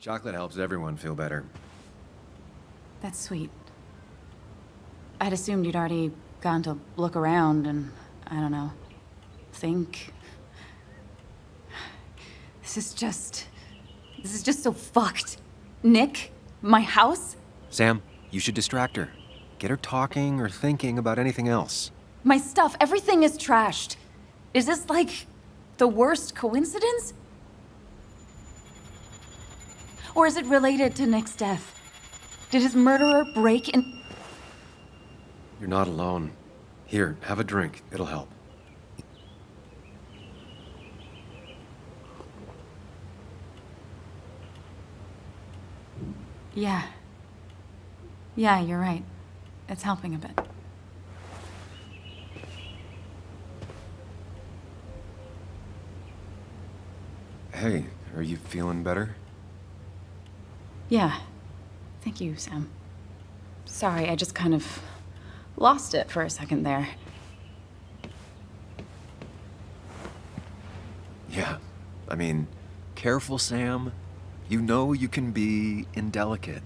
Chocolate helps everyone feel better. That's sweet. I'd assumed you'd already gone to look around and, I don't know, think. This is just so fucked. Nick? My house? Sam, you should distract her. Get her talking or thinking about anything else. My stuff, everything is trashed. Is this like the worst coincidence? Or is it related to Nick's death? Did his murderer break in? You're not alone. Here, have a drink. It'll help. Yeah. Yeah, you're right. It's helping a bit. Hey, are you feeling better? Yeah. Thank you, Sam. Sorry, I just kind of lost it for a second there. Yeah. I mean, careful, Sam. You know you can be indelicate.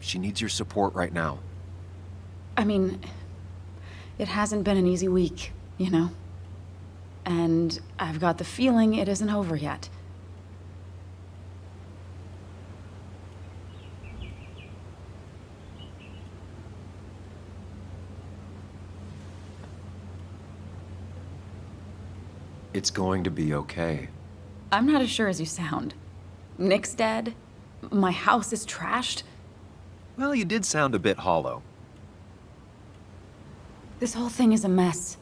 She needs your support right now. I mean, it hasn't been an easy week, you know? And I've got the feeling it isn't over yet. It's going to be okay. I'm not as sure as you sound. Nick's dead. My house is trashed. Well, you did sound a bit hollow. This whole thing is a mess.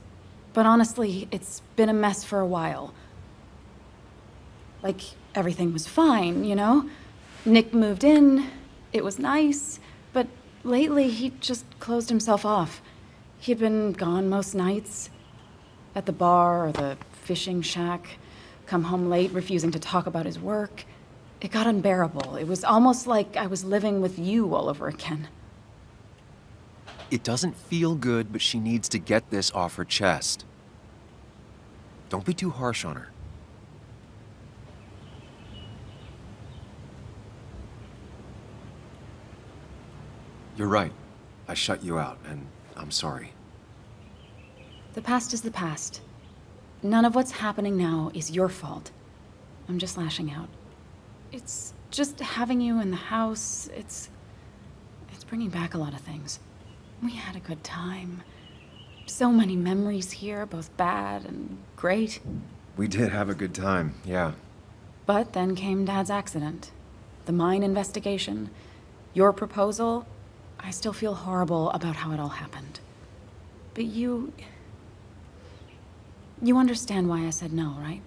But honestly, it's been a mess for a while. Like, everything was fine, you know? Nick moved in, it was nice, but lately he just closed himself off. He'd been gone most nights. At the bar or the fishing shack, come home late, refusing to talk about his work. It got unbearable. It was almost like I was living with you all over again. It doesn't feel good, but she needs to get this off her chest. Don't be too harsh on her. You're right. I shut you out, and I'm sorry. The past is the past. None of what's happening now is your fault. I'm just lashing out. It's just having you in the house, it's bringing back a lot of things. We had a good time. So many memories here, both bad and great. We did have a good time, yeah. But then came Dad's accident. The mine investigation. Your proposal. I still feel horrible about how it all happened. But you understand why I said no, right?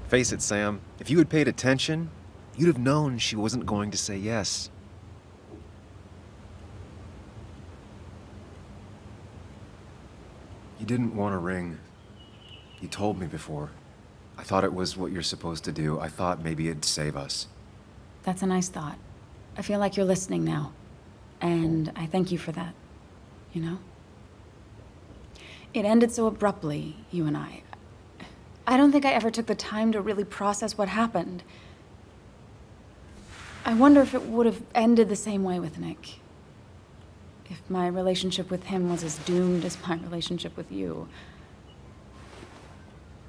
Face it, Sam. If you had paid attention, you'd have known she wasn't going to say yes. You didn't want a ring. You told me before. I thought it was what you're supposed to do. I thought maybe it'd save us. That's a nice thought. I feel like you're listening now. And I thank you for that. You know? It ended so abruptly, you and I. I don't think I ever took the time to really process what happened. I wonder if it would have ended the same way with Nick. If my relationship with him was as doomed as my relationship with you.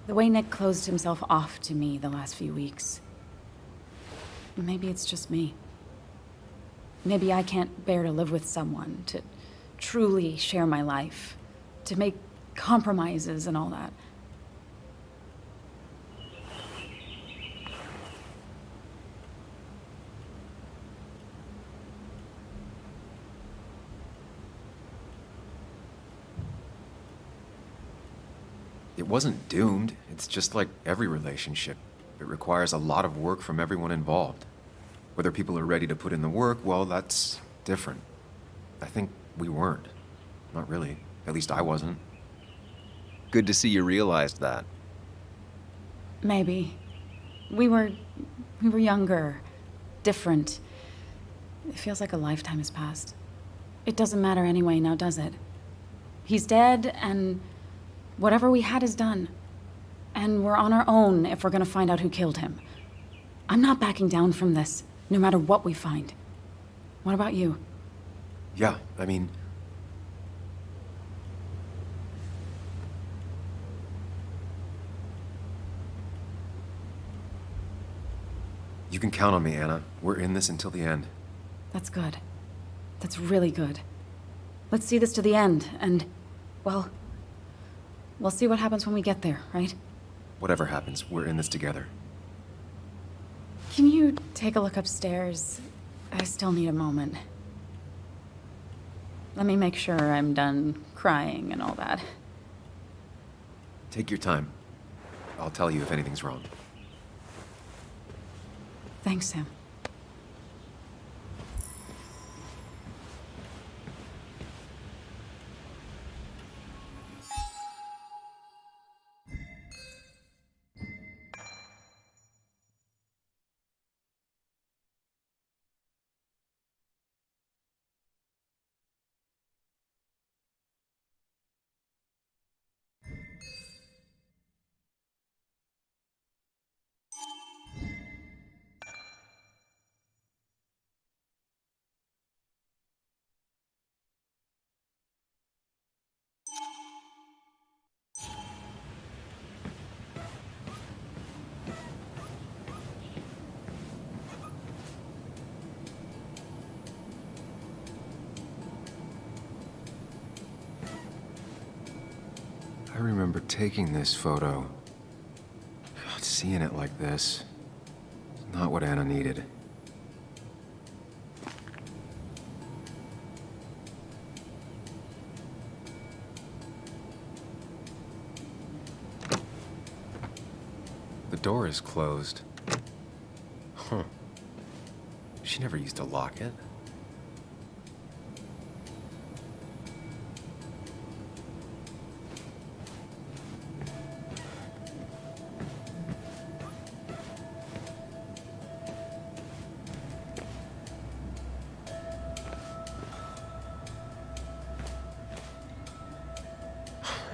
The way Nick closed himself off to me the last few weeks. Maybe it's just me. Maybe I can't bear to live with someone, to truly share my life, to make compromises and all that. It wasn't doomed. It's just like every relationship. It requires a lot of work from everyone involved. Whether people are ready to put in the work, well, that's different. I think we weren't. Not really. At least I wasn't. Good to see you realized that. Maybe. We were younger, different. It feels like a lifetime has passed. It doesn't matter anyway now, does it? He's dead, and Whatever we had is done. And we're on our own if we're gonna find out who killed him. I'm not backing down from this, no matter what we find. What about you? Yeah, I mean... You can count on me, Anna. We're in this until the end. That's good. That's really good. Let's see this to the end, and, well, we'll see what happens when we get there, right? Whatever happens, we're in this together. Can you take a look upstairs? I still need a moment. Let me make sure I'm done crying and all that. Take your time. I'll tell you if anything's wrong. Thanks, Sam. I remember taking this photo. God, seeing it like this. It's not what Anna needed. The door is closed. Huh. She never used to lock it.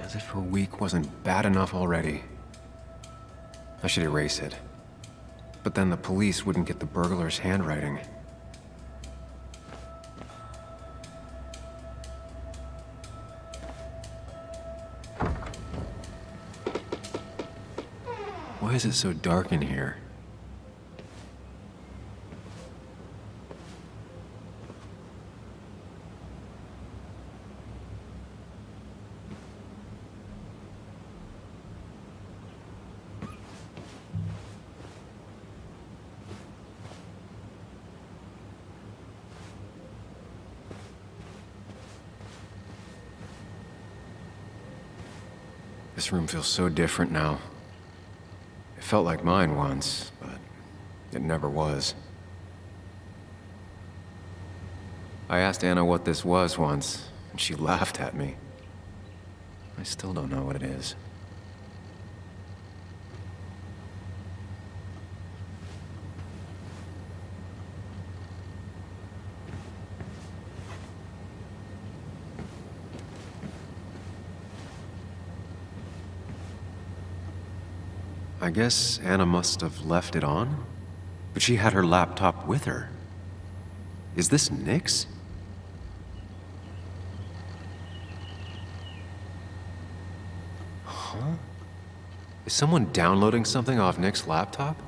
As if a week wasn't bad enough already. I should erase it. But then the police wouldn't get the burglar's handwriting. Why is it so dark in here? This room feels so different now. It felt like mine once, but it never was. I asked Anna what this was once, and she laughed at me. I still don't know what it is. I guess Anna must have left it on, but she had her laptop with her. Is this Nick's? Huh? Is someone downloading something off Nick's laptop?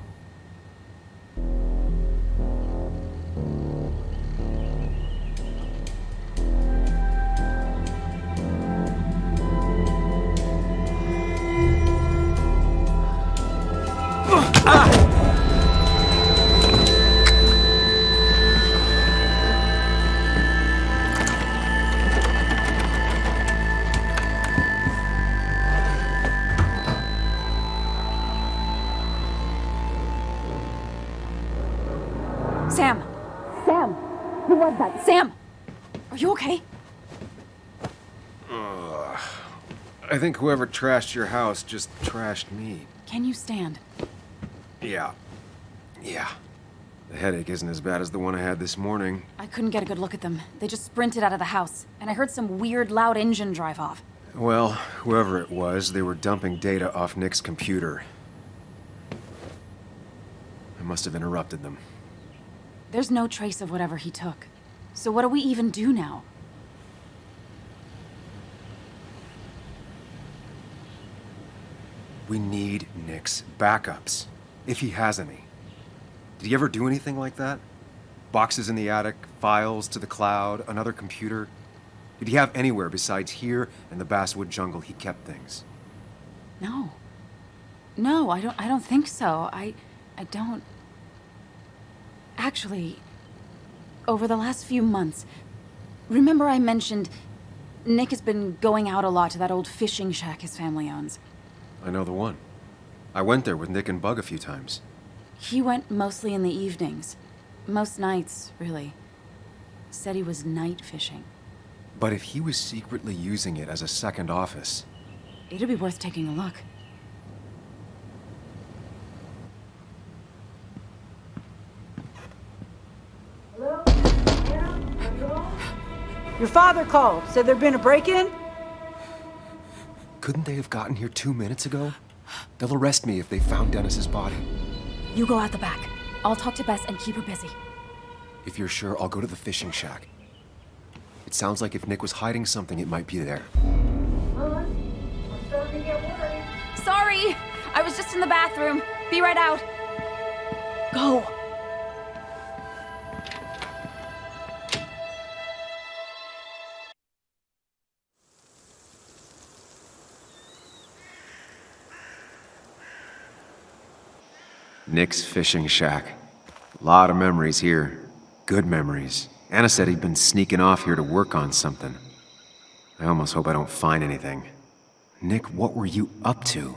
Sam! Sam! Who was that? Sam! Are you okay? I think whoever trashed your house just trashed me. Can you stand? Yeah. The headache isn't as bad as the one I had this morning. I couldn't get a good look at them. They just sprinted out of the house, and I heard some weird, loud engine drive off. Well, whoever it was, they were dumping data off Nick's computer. I must have interrupted them. There's no trace of whatever he took. So what do we even do now? We need Nick's backups, if he has any. Did he ever do anything like that? Boxes in the attic, files to the cloud, another computer? Did he have anywhere besides here and the Basswood jungle he kept things? No. No, I don't think so. I don't... Actually, over the last few months, remember I mentioned Nick has been going out a lot to that old fishing shack his family owns. I know the one. I went there with Nick and Bug a few times. He went mostly in the evenings. Most nights, really. Said he was night fishing. But if he was secretly using it as a second office... It'd be worth taking a look. Hello? Yeah? Hello? Your father called. Said there'd been a break-in? Couldn't they have gotten here 2 minutes ago? They'll arrest me if they found Dennis's body. You go out the back. I'll talk to Bess and keep her busy. If you're sure, I'll go to the fishing shack. It sounds like if Nick was hiding something, it might be there. I'm starting to get worried. Sorry! I was just in the bathroom. Be right out. Go! Nick's fishing shack. Lot of memories here. Good memories. Anna said he'd been sneaking off here to work on something. I almost hope I don't find anything. Nick, what were you up to?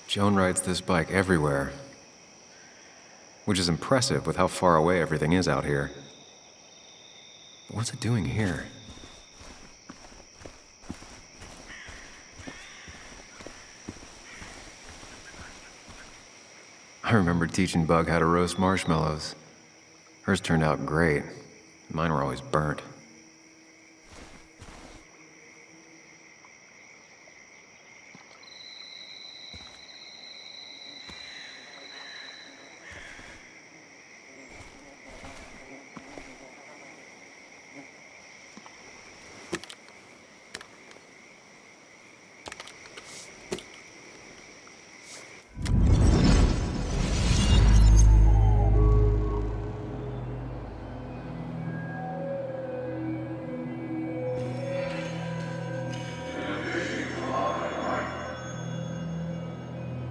Joan rides this bike everywhere. Which is impressive with how far away everything is out here. But what's it doing here? I remember teaching Bug how to roast marshmallows. Hers turned out great. Mine were always burnt.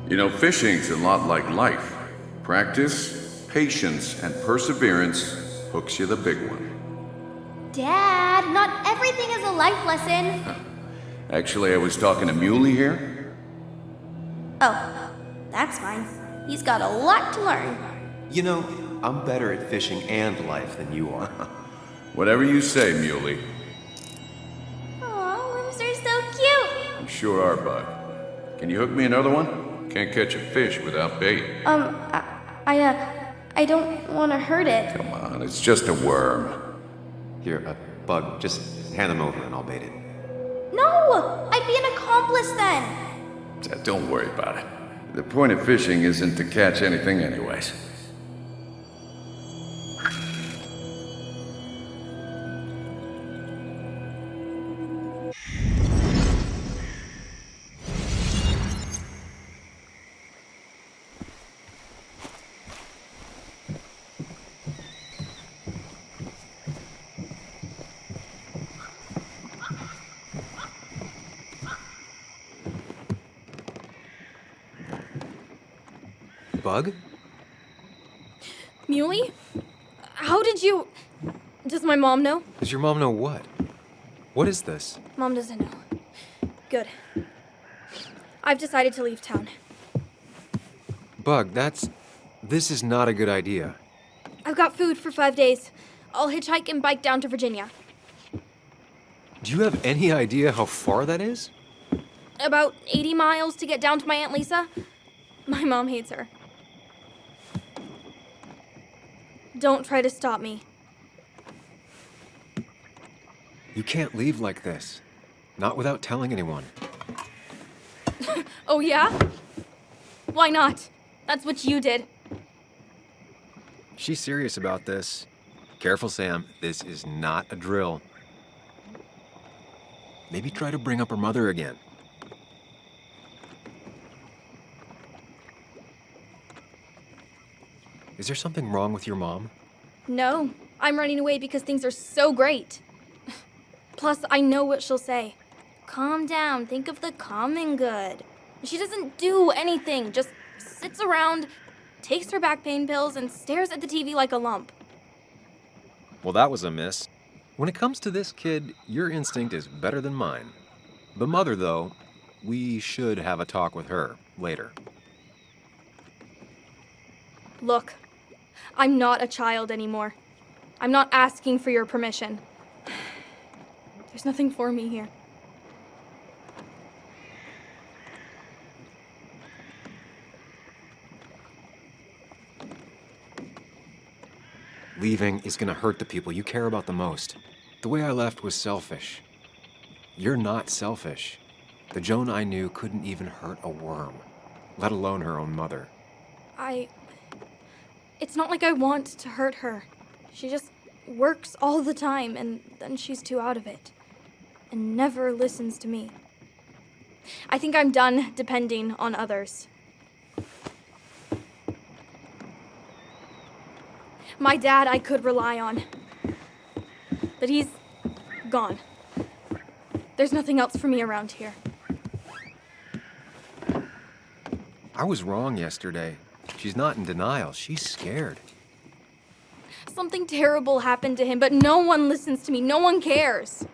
You know, fishing's a lot like life. Practice, patience, and perseverance hooks you the big one. Dad, not everything is a life lesson. Actually, I was talking to Muley here. Oh, that's fine. He's got a lot to learn. You know, I'm better at fishing and life than you are. Whatever you say, Muley. Aw, worms are so cute. You sure are, Bud. Can you hook me another one? Can't catch a fish without bait. I don't want to hurt it. Come on, it's just a worm. Here, Bug, just hand them over and I'll bait it. No, I'd be an accomplice then. Don't worry about it. The point of fishing isn't to catch anything anyways. Bug? Muley? How did you... Does my mom know? Does your mom know what? What is this? Mom doesn't know. Good. I've decided to leave town. Bug, this is not a good idea. I've got food for 5 days. I'll hitchhike and bike down to Virginia. Do you have any idea how far that is? about 80 miles to get down to my Aunt Lisa. My mom hates her. Don't try to stop me. You can't leave like this. Not without telling anyone. Oh, yeah? Why not? That's what you did. She's serious about this. Careful, Sam. This is not a drill. Maybe try to bring up her mother again. Is there something wrong with your mom? No, I'm running away because things are so great. Plus, I know what she'll say. Calm down, think of the common good. She doesn't do anything, just sits around, takes her back pain pills, and stares at the TV like a lump. Well, that was a miss. When it comes to this kid, your instinct is better than mine. The mother, though, we should have a talk with her later. Look, I'm not a child anymore. I'm not asking for your permission. There's nothing for me here. Leaving is gonna hurt the people you care about the most. The way I left was selfish. You're not selfish. The Joan I knew couldn't even hurt a worm, let alone her own mother. It's not like I want to hurt her. She just works all the time, and then she's too out of it. And never listens to me. I think I'm done depending on others. My dad I could rely on. But he's gone. There's nothing else for me around here. I was wrong yesterday. She's not in denial. She's scared. Something terrible happened to him, but no one listens to me. No one cares.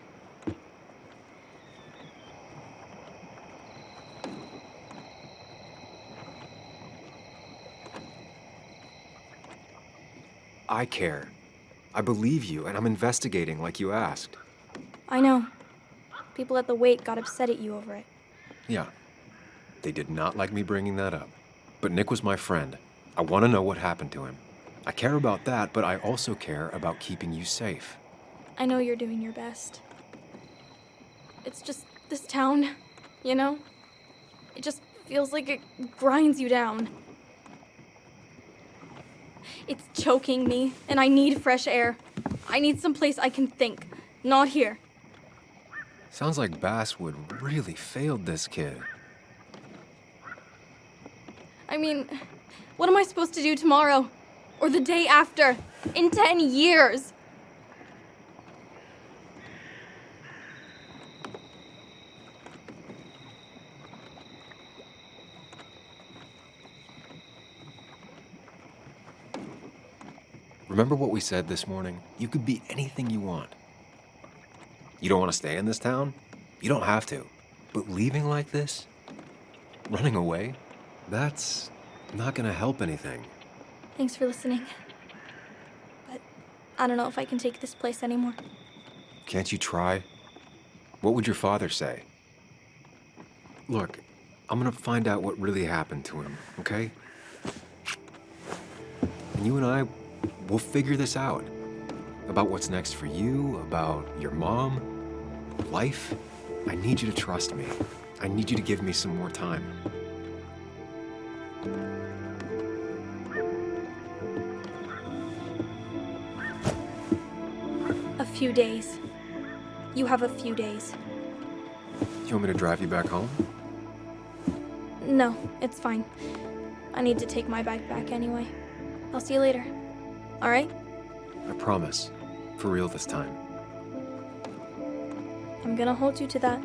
I care. I believe you, and I'm investigating like you asked. I know. People at the wake got upset at you over it. Yeah. They did not like me bringing that up. But Nick was my friend. I want to know what happened to him. I care about that, but I also care about keeping you safe. I know you're doing your best. It's just this town, you know? It just feels like it grinds you down. It's choking me, and I need fresh air. I need someplace I can think, not here. Sounds like Basswood really failed this kid. I mean, what am I supposed to do tomorrow? Or the day after? In 10 years? Remember what we said this morning? You could be anything you want. You don't want to stay in this town? You don't have to. But leaving like this? Running away? That's not gonna help anything. Thanks for listening. But I don't know if I can take this place anymore. Can't you try? What would your father say? Look, I'm gonna find out what really happened to him, okay? And you and I, we'll figure this out. About what's next for you, about your mom, life. I need you to trust me. I need you to give me some more time. A few days. You have a few days. You want me to drive you back home? No, it's fine. I need to take my bike back anyway. I'll see you later. All right? I promise. For real this time. I'm gonna hold you to that.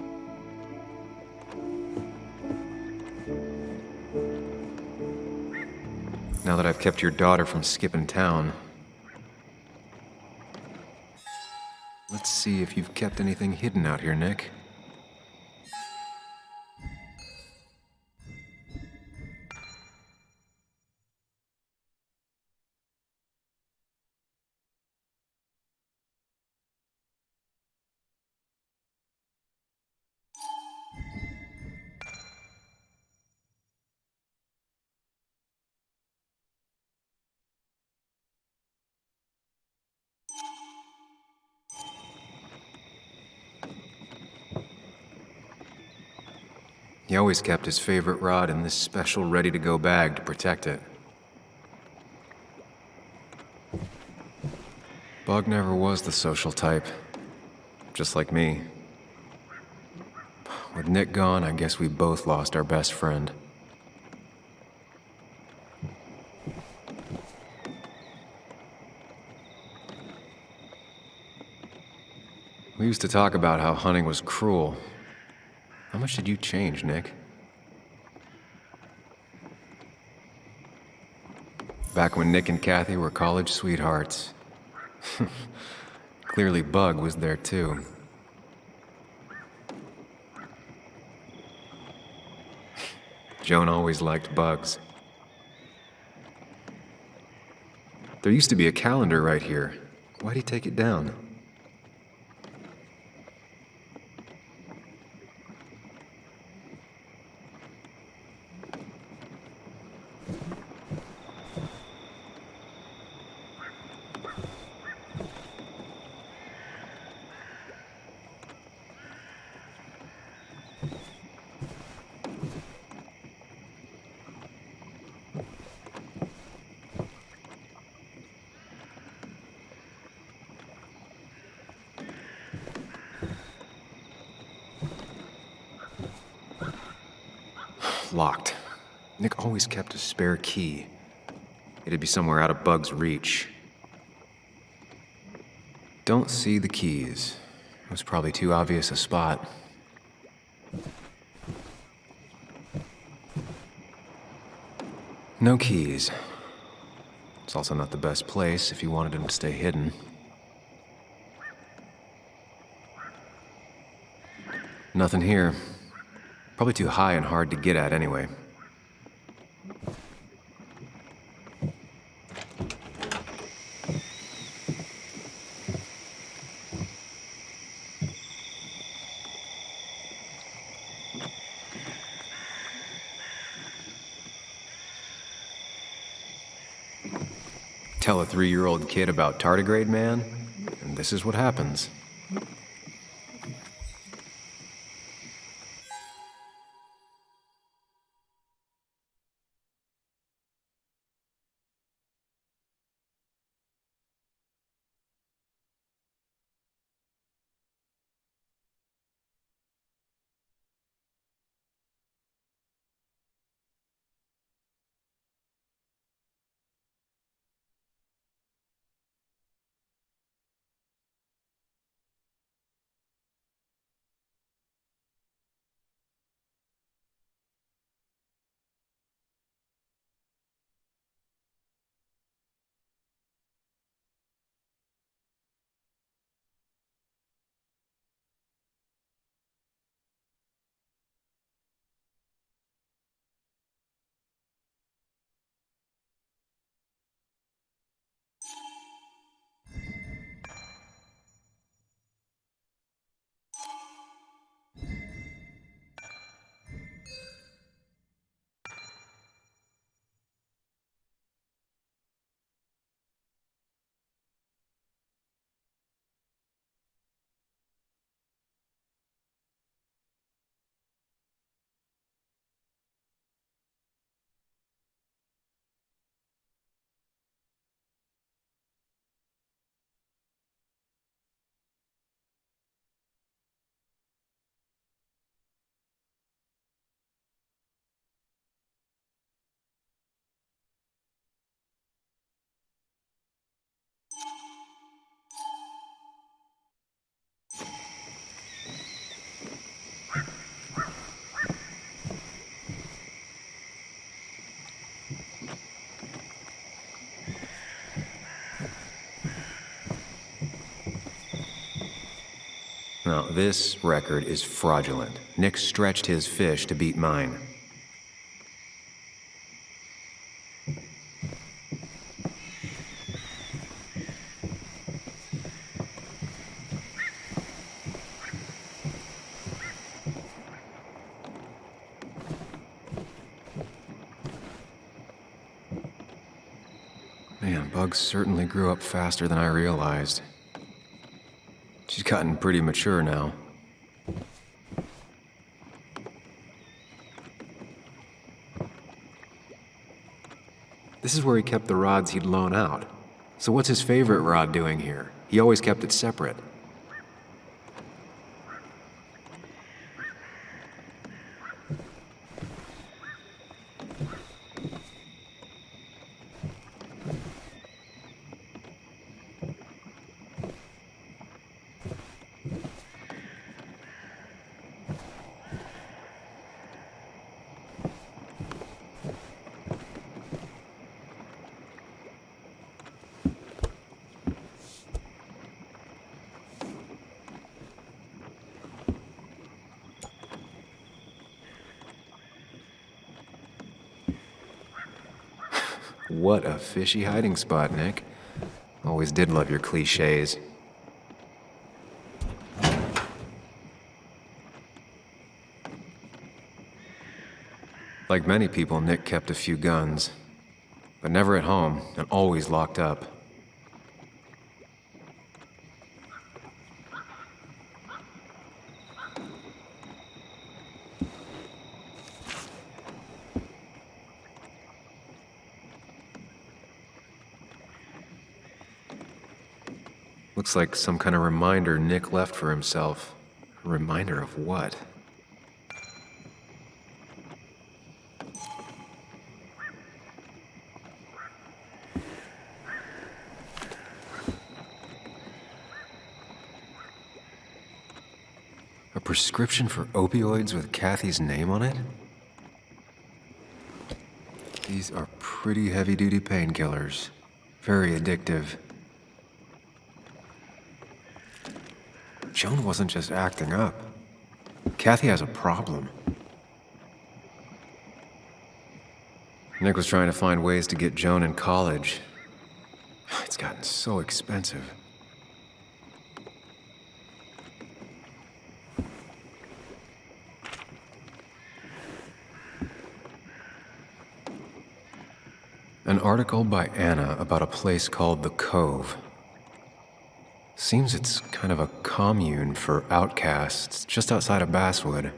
Now that I've kept your daughter from skipping town, let's see if you've kept anything hidden out here, Nick. He always kept his favorite rod in this special ready-to-go bag to protect it. Bug never was the social type. Just like me. With Nick gone, I guess we both lost our best friend. We used to talk about how hunting was cruel. How much did you change, Nick? Back when Nick and Kathy were college sweethearts. Clearly Bug was there too. Joan always liked bugs. There used to be a calendar right here. Why'd he take it down? Locked. Nick always kept a spare key. It'd be somewhere out of Bug's reach. Don't see the keys. It was probably too obvious a spot. No keys. It's also not the best place if you wanted him to stay hidden. Nothing here. Probably too high and hard to get at anyway. Tell a 3-year-old kid about tardigrade man, and this is what happens. Now, this record is fraudulent. Nick stretched his fish to beat mine. Man, Bug certainly grew up faster than I realized. She's gotten pretty mature now. This is where he kept the rods he'd loan out. So what's his favorite rod doing here? He always kept it separate. What a fishy hiding spot, Nick. Always did love your cliches. Like many people, Nick kept a few guns, but never at home and always locked up. Looks like some kind of reminder Nick left for himself. A reminder of what? A prescription for opioids with Kathy's name on it? These are pretty heavy-duty painkillers. Very addictive. Joan wasn't just acting up. Kathy has a problem. Nick was trying to find ways to get Joan in college. It's gotten so expensive. An article by Anna about a place called The Cove. Seems it's kind of a commune for outcasts just outside of Basswood.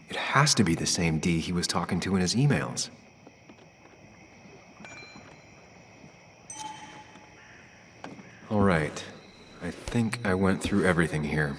It has to be the same D he was talking to in his emails. All right. I think I went through everything here.